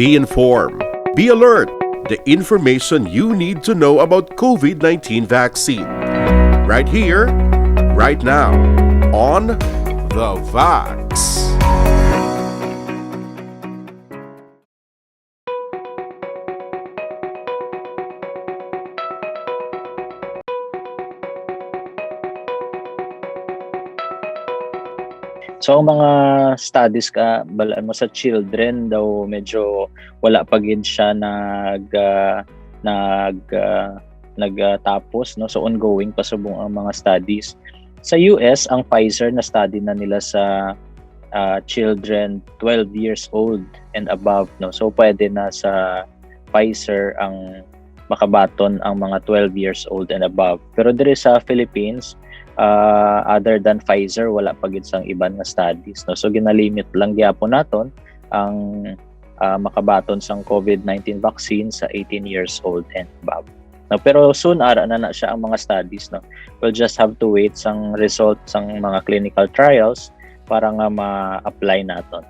Be informed. Be alert. The information you need to know about COVID-19 vaccine. Right here, right now, on The Vax. So ang mga studies ka balaan mo sa children daw medyo wala pa gid siya nagtapos no, so ongoing pa subong ang mga studies. Sa US ang Pfizer na study na nila sa children 12 years old and above no, so pwede na sa Pfizer ang makabaton ang mga 12 years old and above. Pero diri sa Philippines other than Pfizer wala pa gid sang iban nga studies no, so ginalimit lang gyapon naton ang makabaton sang COVID-19 vaccine sa 18 years old and above no, pero soon ara na siya ang mga studies no. We'll just have to wait sang result sang mga clinical trials para nga ma-apply naton.